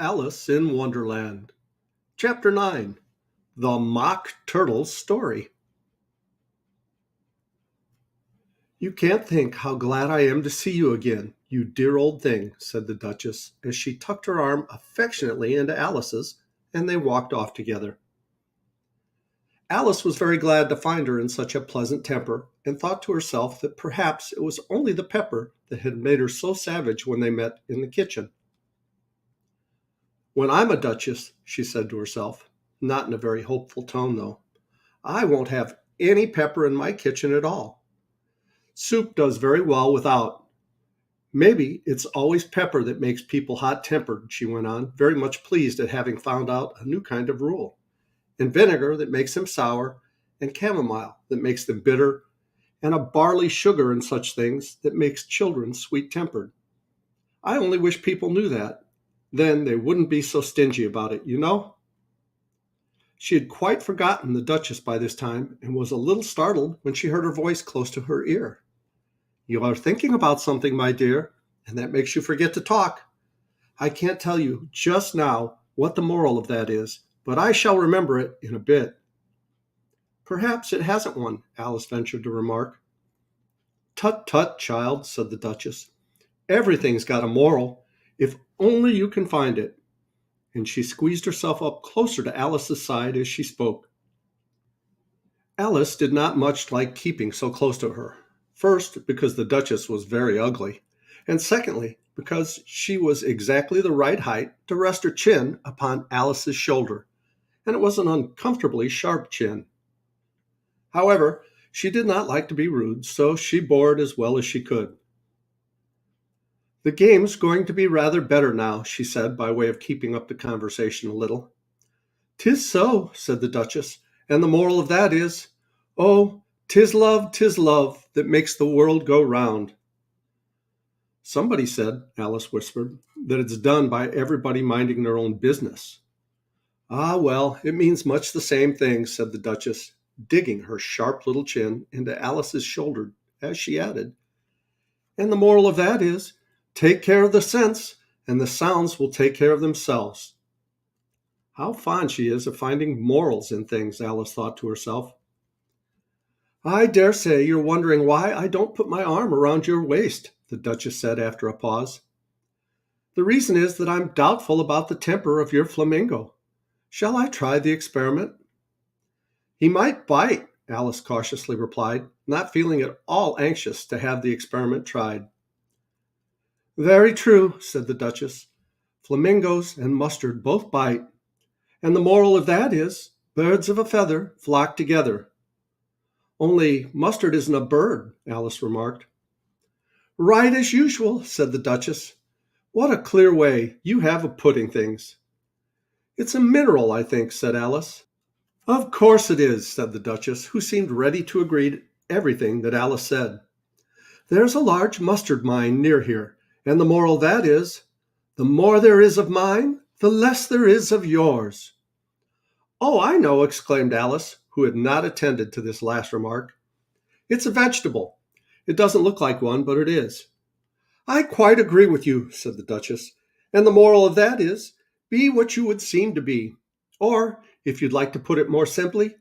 Alice in Wonderland. Chapter 9. The Mock Turtle's Story. "You can't think how glad I am to see you again, you dear old thing," said the Duchess, as she tucked her arm affectionately into Alice's, and they walked off together. Alice was very glad to find her in such a pleasant temper, and thought to herself that perhaps it was only the pepper that had made her so savage when they met in the kitchen. "When I'm a duchess," she said to herself, not in a very hopeful tone, though, "I won't have any pepper in my kitchen at all. Soup does very well without. Maybe it's always pepper that makes people hot-tempered," she went on, very much pleased at having found out a new kind of rule, "and vinegar that makes them sour, and chamomile that makes them bitter, and a barley sugar and such things that makes children sweet-tempered. I only wish people knew that. Then they wouldn't be so stingy about it, you know." She had quite forgotten the Duchess by this time, and was a little startled when she heard her voice close to her ear. "You are thinking about something, my dear, and that makes you forget to talk. I can't tell you just now what the moral of that is, but I shall remember it in a bit." "Perhaps it hasn't one," Alice ventured to remark. "Tut, tut, child," said the Duchess. "Everything's got a moral, if only you can find it." And she squeezed herself up closer to Alice's side as she spoke. Alice did not much like keeping so close to her. First, because the Duchess was very ugly, and secondly, because she was exactly the right height to rest her chin upon Alice's shoulder, and it was an uncomfortably sharp chin. However, she did not like to be rude, so she bore it as well as she could. "The game's going to be rather better now," she said, by way of keeping up the conversation a little. "'Tis so," said the Duchess, "and the moral of that is, 'Oh, 'tis love that makes the world go round.'" "Somebody said," Alice whispered, "that it's done by everybody minding their own business." "Ah, well, it means much the same thing," said the Duchess, digging her sharp little chin into Alice's shoulder as she added, "and the moral of that is, take care of the sense, and the sounds will take care of themselves." How fond she is of finding morals in things, Alice thought to herself. "I dare say you're wondering why I don't put my arm around your waist," the Duchess said after a pause. "The reason is that I'm doubtful about the temper of your flamingo. Shall I try the experiment?" "He might bite," Alice cautiously replied, not feeling at all anxious to have the experiment tried. "Very true," said the Duchess. "Flamingos and mustard both bite. And the moral of that is, birds of a feather flock together." "Only mustard isn't a bird," Alice remarked. "Right as usual," said the Duchess. "What a clear way you have of putting things." "It's a mineral, I think," said Alice. "Of course it is," said the Duchess, who seemed ready to agree to everything that Alice said. "There's a large mustard mine near here, and the moral of that is, the more there is of mine, the less there is of yours." "Oh, I know," exclaimed Alice, who had not attended to this last remark. "It's a vegetable. It doesn't look like one, but it is." "I quite agree with you," said the Duchess. "And the moral of that is, be what you would seem to be. Or, if you'd like to put it more simply,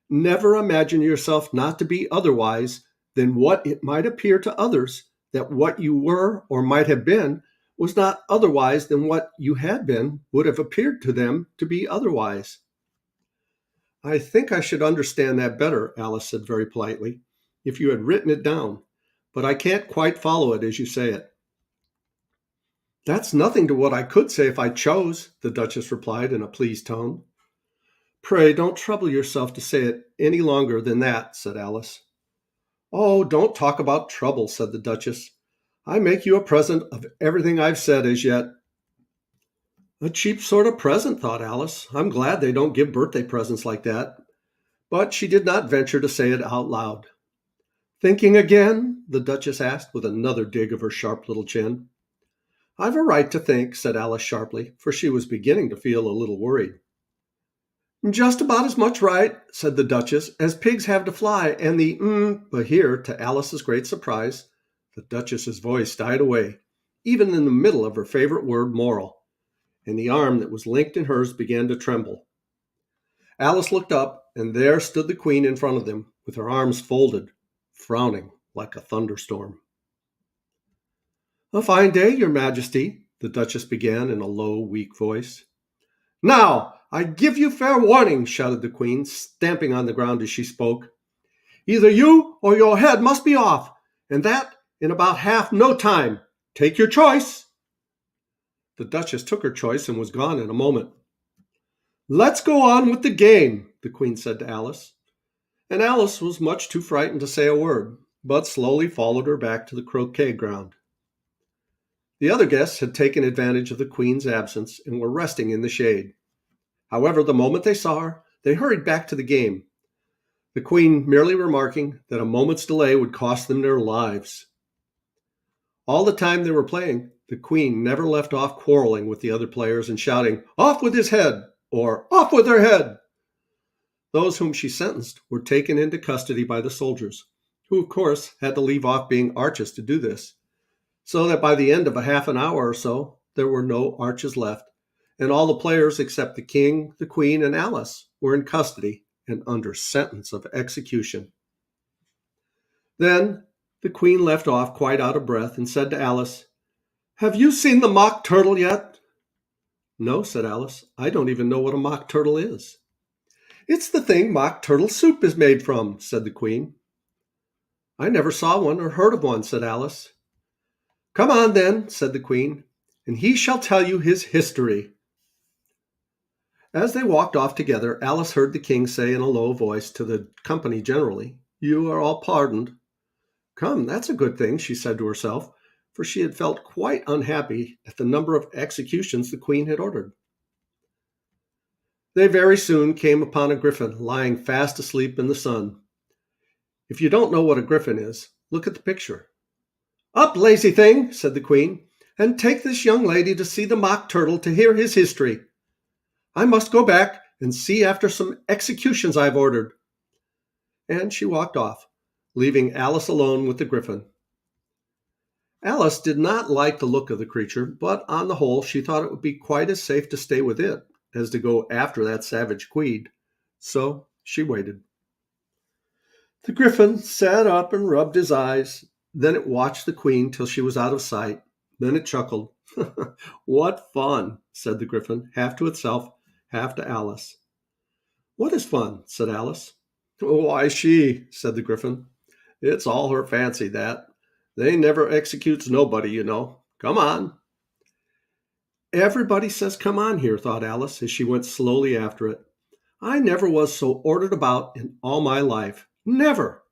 never imagine yourself not to be otherwise than what it might appear to others that what you were or might have been was not otherwise than what you had been would have appeared to them to be otherwise." "I think I should understand that better," Alice said very politely, "if you had written it down, but I can't quite follow it as you say it." "That's nothing to what I could say if I chose," the Duchess replied in a pleased tone. "Pray don't trouble yourself to say it any longer than that," said Alice. "Oh, don't talk about trouble," said the Duchess. "I make you a present of everything I've said as yet." "A cheap sort of present," thought Alice. "I'm glad they don't give birthday presents like that." But she did not venture to say it out loud. "Thinking again?" the Duchess asked with another dig of her sharp little chin. "I've a right to think," said Alice sharply, for she was beginning to feel a little worried. "Just about as much right," said the Duchess, "as pigs have to fly, and but here, to Alice's great surprise, the Duchess's voice died away, even in the middle of her favorite word, moral, and the arm that was linked in hers began to tremble. Alice looked up, and there stood the queen in front of them, with her arms folded, frowning like a thunderstorm. "A fine day, your majesty," the duchess began in a low, weak voice. "Now, I give you fair warning," shouted the queen, stamping on the ground as she spoke. "Either you or your head must be off, and that in about half no time. Take your choice." The duchess took her choice and was gone in a moment. "Let's go on with the game," the queen said to Alice. And Alice was much too frightened to say a word, but slowly followed her back to the croquet ground. The other guests had taken advantage of the queen's absence and were resting in the shade. However, the moment they saw her, they hurried back to the game, the queen merely remarking that a moment's delay would cost them their lives. All the time they were playing, the queen never left off quarreling with the other players and shouting, "Off with his head!" or "Off with her head!" Those whom she sentenced were taken into custody by the soldiers, who of course had to leave off being arches to do this, so that by the end of a half an hour or so, there were no arches left, and all the players except the king, the queen, and Alice were in custody and under sentence of execution. Then the queen left off quite out of breath and said to Alice, "Have you seen the mock turtle yet?" "No," said Alice. "I don't even know what a mock turtle is." "It's the thing mock turtle soup is made from," said the queen. "I never saw one or heard of one," said Alice. "Come on then," said the queen, "and he shall tell you his history." As they walked off together, Alice heard the king say in a low voice to the company generally, "You are all pardoned." "Come, that's a good thing," she said to herself, for she had felt quite unhappy at the number of executions the queen had ordered. They very soon came upon a griffin lying fast asleep in the sun. If you don't know what a griffin is, look at the picture. "Up, lazy thing," said the queen, "and take this young lady to see the mock turtle to hear his history. I must go back and see after some executions I've ordered." And she walked off, leaving Alice alone with the griffin. Alice did not like the look of the creature, but on the whole she thought it would be quite as safe to stay with it as to go after that savage queen. So she waited. The griffin sat up and rubbed his eyes. Then it watched the queen till she was out of sight. Then it chuckled. "What fun," said the griffin, half to itself, half to Alice. "What is fun?" said Alice. "Why, she," said the griffin. "It's all her fancy, that. They never executes nobody, you know. Come on." "Everybody says come on here," thought Alice as she went slowly after it. "I never was so ordered about in all my life. Never."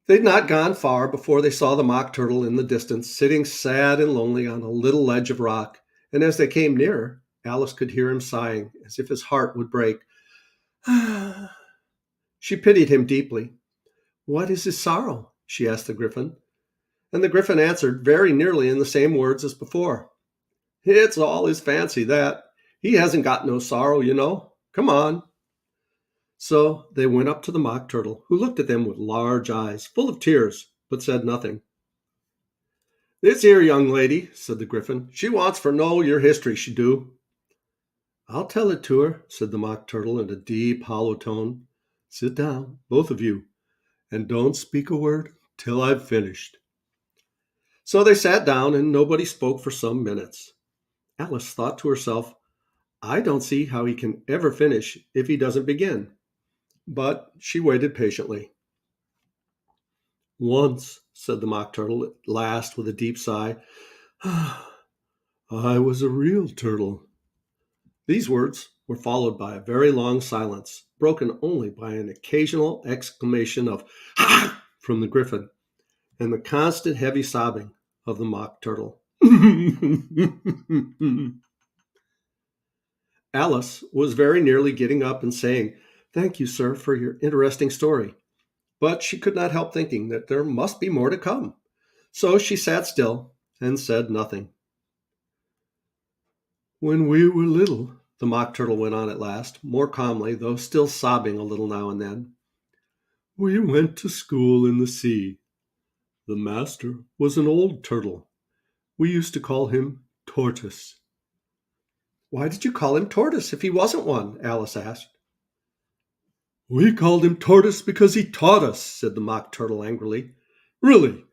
They'd not gone far before they saw the mock turtle in the distance, sitting sad and lonely on a little ledge of rock, and as they came nearer, Alice could hear him sighing, as if his heart would break. She pitied him deeply. "What is his sorrow?" she asked the griffin, and the griffin answered very nearly in the same words as before. "It's all his fancy, that. He hasn't got no sorrow, you know. Come on." So they went up to the mock turtle, who looked at them with large eyes, full of tears, but said nothing. "This here young lady," said the griffin, "she wants for know your history, she do." "I'll tell it to her," said the mock turtle in a deep, hollow tone. "Sit down, both of you, and don't speak a word till I've finished." So they sat down, and nobody spoke for some minutes. Alice thought to herself, "I don't see how he can ever finish if he doesn't begin." But she waited patiently. "Once," said the mock turtle at last with a deep sigh, "I was a real turtle." These words were followed by a very long silence, broken only by an occasional exclamation of "Ha!" from the griffin, and the constant heavy sobbing of the mock turtle. Alice was very nearly getting up and saying, "Thank you, sir, for your interesting story." But she could not help thinking that there must be more to come. So she sat still and said nothing. "When we were little," the mock turtle went on at last, more calmly, though still sobbing a little now and then, "we went to school in the sea. The master was an old turtle. We used to call him tortoise. Why did you call him Tortoise if he wasn't one? Alice asked. We called him Tortoise because he taught us, said the Mock Turtle angrily. Really,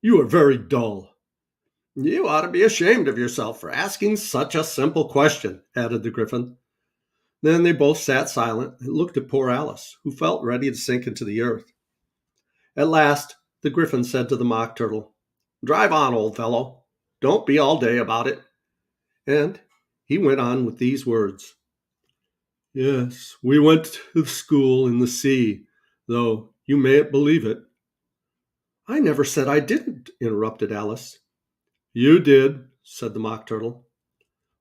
you are very dull. You ought to be ashamed of yourself for asking such a simple question, added the Griffin. Then they both sat silent and looked at poor Alice, who felt ready to sink into the earth. At last, the Griffin said to the Mock Turtle, "Drive on, old fellow. Don't be all day about it." And he went on with these words. Yes, we went to school in the sea, though you mayn't believe it. I never said I didn't, interrupted Alice. You did, said the Mock Turtle.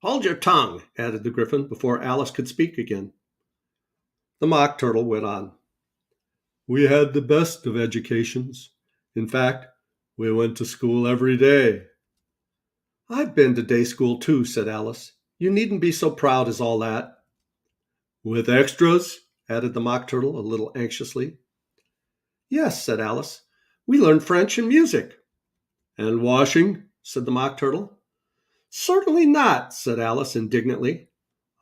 Hold your tongue, added the Griffin before Alice could speak again. The Mock Turtle went on. We had the best of educations. In fact, we went to school every day. I've been to day school too, said Alice. You needn't be so proud as all that. With extras? Added the Mock Turtle a little anxiously. Yes, said Alice. We learned French and music. And washing? Said the Mock Turtle. Certainly not, said Alice indignantly.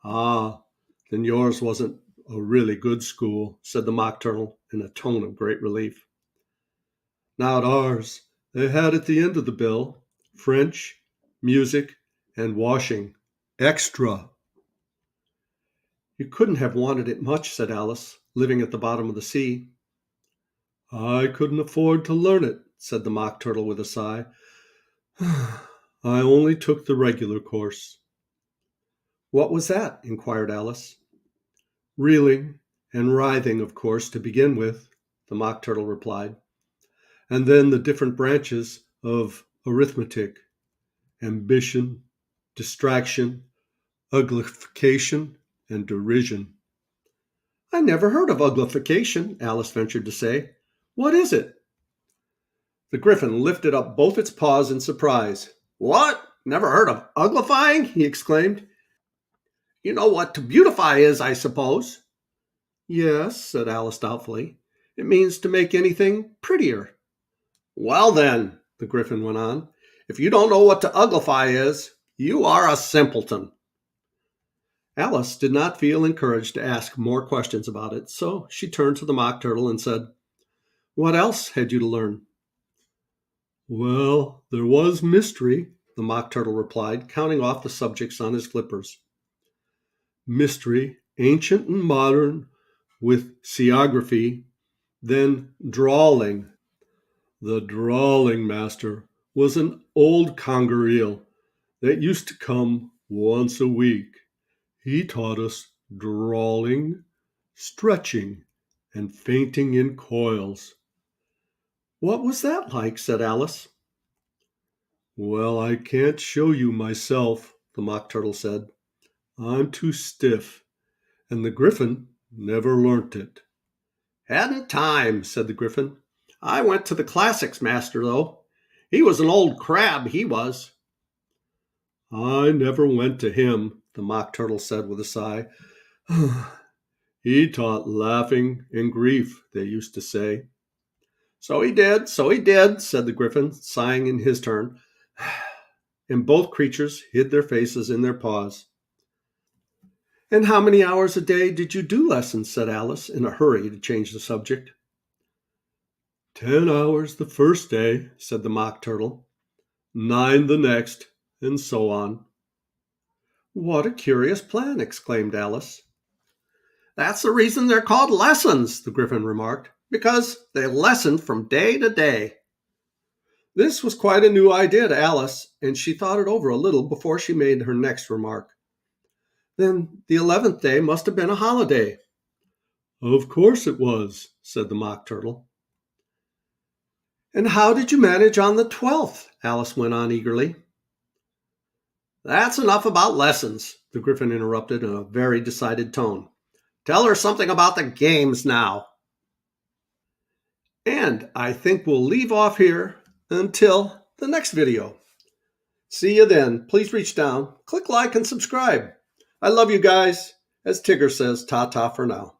Ah, then yours wasn't a really good school, said the Mock Turtle in a tone of great relief. Now at ours, they had at the end of the bill French, music, and washing. Extra. You couldn't have wanted it much, said Alice, living at the bottom of the sea. I couldn't afford to learn it, said the Mock Turtle with a sigh. I only took the regular course. What was that? Inquired Alice. Reeling and writhing, of course, to begin with, the Mock Turtle replied, and then the different branches of arithmetic, ambition, distraction, uglification, and derision. I never heard of uglification, Alice ventured to say. What is it? The Griffin lifted up both its paws in surprise. What? Never heard of uglifying? He exclaimed. You know what to beautify is, I suppose. Yes, said Alice doubtfully. It means to make anything prettier. Well then, the Griffin went on, if you don't know what to uglify is, you are a simpleton. Alice did not feel encouraged to ask more questions about it, so she turned to the Mock Turtle and said, What else had you to learn? Well, there was mystery, the Mock Turtle replied, counting off the subjects on his flippers. Mystery, ancient and modern, with seaography, then drawling. The drawling master was an old conger eel that used to come once a week. He taught us drawling, stretching, and fainting in coils. What was that like? Said Alice. Well, I can't show you myself, the Mock Turtle said. I'm too stiff, and the Griffin never learnt it. Hadn't time, said the Griffin. I went to the classics master, though. He was an old crab, he was. I never went to him, the Mock Turtle said with a sigh. He taught laughing and grief, they used to say. So he did, said the Griffin, sighing in his turn. And both creatures hid their faces in their paws. And how many hours a day did you do lessons? Said Alice, in a hurry to change the subject. 10 hours the first day, said the Mock Turtle. 9 the next, and so on. What a curious plan, exclaimed Alice. That's the reason they're called lessons, the Griffin remarked, because they lesson from day to day. This was quite a new idea to Alice, and she thought it over a little before she made her next remark. Then the 11th day must have been a holiday. Of course it was, said the Mock Turtle. And how did you manage on the 12th? Alice went on eagerly. That's enough about lessons, the Griffin interrupted in a very decided tone. Tell her something about the games now. And I think we'll leave off here until the next video. See you then. Please reach down, click like, and subscribe. I love you guys. As Tigger says, ta-ta for now.